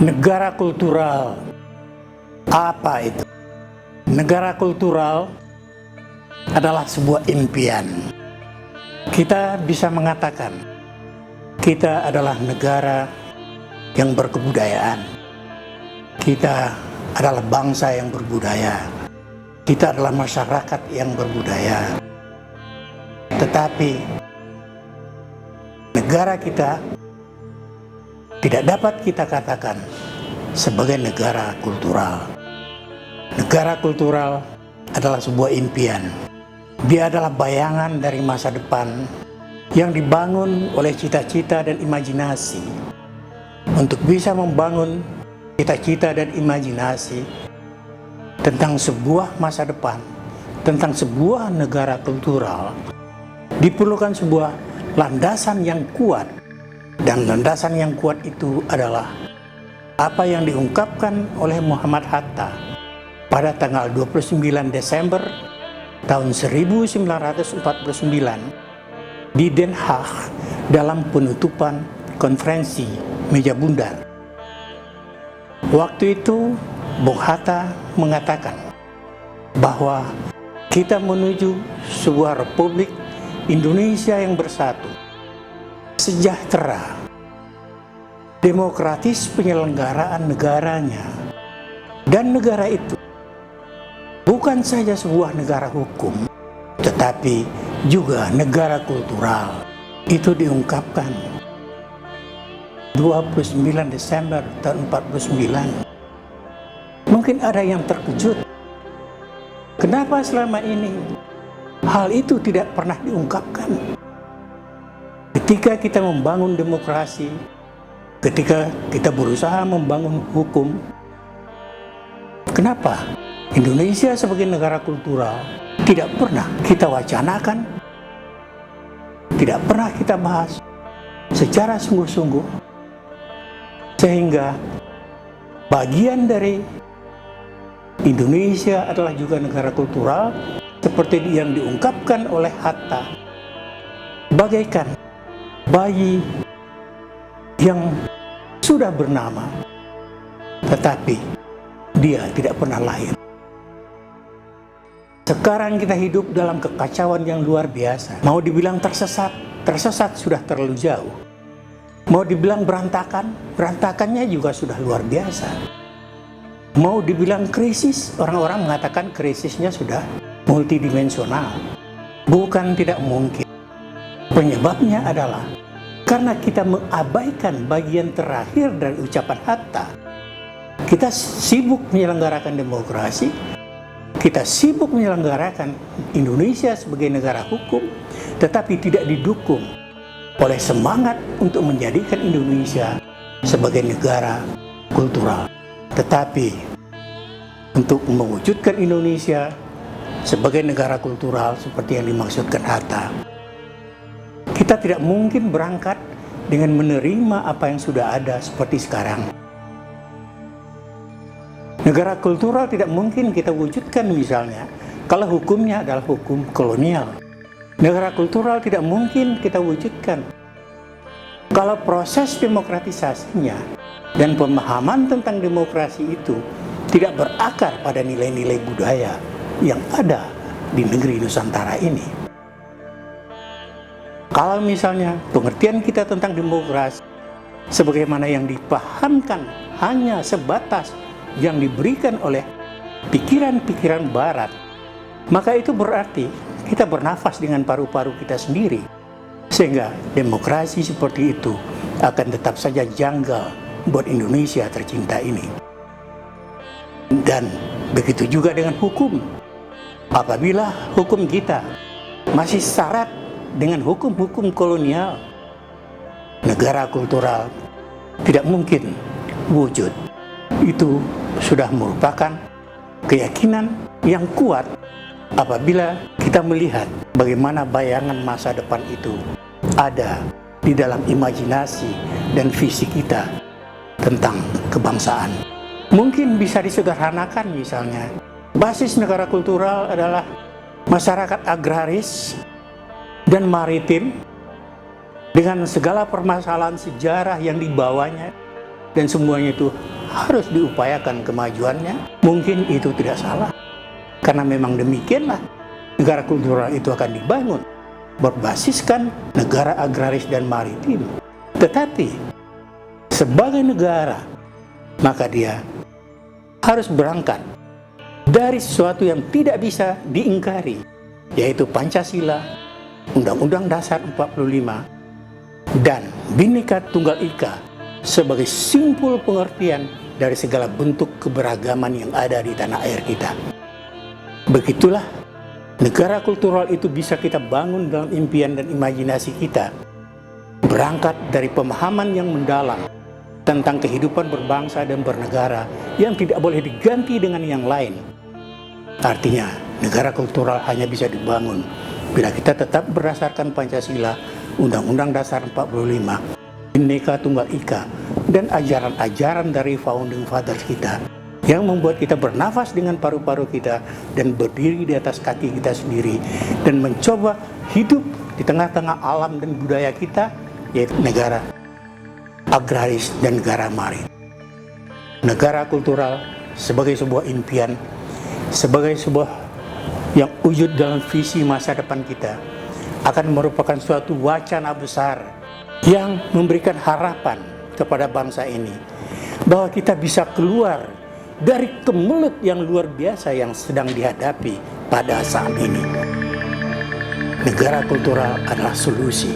Negara kultural, apa itu? Negara kultural adalah sebuah impian. Kita bisa mengatakan kita adalah negara yang berkebudayaan. Kita adalah bangsa yang berbudaya. Kita adalah masyarakat yang berbudaya. Tetapi negara kita tidak dapat kita katakan sebagai negara kultural. Negara kultural adalah sebuah impian. Dia adalah bayangan dari masa depan yang dibangun oleh cita-cita dan imajinasi. Untuk bisa membangun cita-cita dan imajinasi tentang sebuah masa depan, tentang sebuah negara kultural, diperlukan sebuah landasan yang kuat. Dan landasan yang kuat itu adalah apa yang diungkapkan oleh Muhammad Hatta pada tanggal 29 Desember tahun 1949 di Den Haag dalam penutupan konferensi meja bundar. Waktu itu Bung Hatta mengatakan bahwa kita menuju sebuah Republik Indonesia yang bersatu, sejahtera, demokratis penyelenggaraan negaranya, dan negara itu bukan saja sebuah negara hukum, tetapi juga negara kultural. Itu diungkapkan 29 Desember tahun 49. Mungkin ada yang terkejut. Kenapa selama ini hal itu tidak pernah diungkapkan? Ketika kita membangun demokrasi, ketika kita berusaha membangun hukum, kenapa Indonesia sebagai negara kultural tidak pernah kita wacanakan, tidak pernah kita bahas secara sungguh-sungguh, sehingga bagian dari Indonesia adalah juga negara kultural seperti yang diungkapkan oleh Hatta, bagaikan bayi yang sudah bernama tetapi dia tidak pernah lahir. Sekarang kita hidup dalam kekacauan yang luar biasa. Mau dibilang tersesat, tersesat sudah terlalu jauh. Mau dibilang berantakan, berantakannya juga sudah luar biasa. Mau dibilang krisis, orang-orang mengatakan krisisnya sudah multidimensional. Bukan tidak mungkin. Penyebabnya adalah karena kita mengabaikan bagian terakhir dari ucapan Hatta. Kita sibuk menyelenggarakan demokrasi, kita sibuk menyelenggarakan Indonesia sebagai negara hukum, tetapi tidak didukung oleh semangat untuk menjadikan Indonesia sebagai negara kultural. Tetapi untuk mewujudkan Indonesia sebagai negara kultural seperti yang dimaksudkan Hatta, kita tidak mungkin berangkat dengan menerima apa yang sudah ada seperti sekarang. Negara kultural tidak mungkin kita wujudkan misalnya kalau hukumnya adalah hukum kolonial. Negara kultural tidak mungkin kita wujudkan kalau proses demokratisasinya dan pemahaman tentang demokrasi itu tidak berakar pada nilai-nilai budaya yang ada di negeri Nusantara ini. Kalau misalnya pengertian kita tentang demokrasi sebagaimana yang dipahamkan hanya sebatas yang diberikan oleh pikiran-pikiran barat, maka itu berarti kita bernafas dengan paru-paru kita sendiri, sehingga demokrasi seperti itu akan tetap saja janggal buat Indonesia tercinta ini. Dan begitu juga dengan hukum. Apabila hukum kita masih syarat dengan hukum-hukum kolonial, negara kultural tidak mungkin wujud. Itu sudah merupakan keyakinan yang kuat apabila kita melihat bagaimana bayangan masa depan itu ada di dalam imajinasi dan visi kita tentang kebangsaan. Mungkin bisa disederhanakan misalnya, basis negara kultural adalah masyarakat agraris dan maritim dengan segala permasalahan sejarah yang dibawanya, dan semuanya itu harus diupayakan kemajuannya, mungkin itu tidak salah. Karena memang demikianlah negara kultural itu akan dibangun, berbasiskan negara agraris dan maritim. Tetapi sebagai negara, maka dia harus berangkat dari sesuatu yang tidak bisa diingkari, yaitu Pancasila, Undang-Undang Dasar 45, dan Bhinneka Tunggal Ika sebagai simpul pengertian dari segala bentuk keberagaman yang ada di tanah air kita. Begitulah negara kultural itu bisa kita bangun dalam impian dan imajinasi kita, berangkat dari pemahaman yang mendalam tentang kehidupan berbangsa dan bernegara yang tidak boleh diganti dengan yang lain. Artinya, negara kultural hanya bisa dibangun bila kita tetap berdasarkan Pancasila, Undang-Undang Dasar 45, Bhinneka Tunggal Ika, dan ajaran-ajaran dari founding fathers kita yang membuat kita bernafas dengan paru-paru kita dan berdiri di atas kaki kita sendiri dan mencoba hidup di tengah-tengah alam dan budaya kita, yaitu negara agraris dan negara maritim. Negara kultural sebagai sebuah impian, sebagai sebuah yang wujud dalam visi masa depan kita, akan merupakan suatu wacana besar yang memberikan harapan kepada bangsa ini bahwa kita bisa keluar dari kemelut yang luar biasa yang sedang dihadapi pada saat ini. Negara kultural adalah solusi.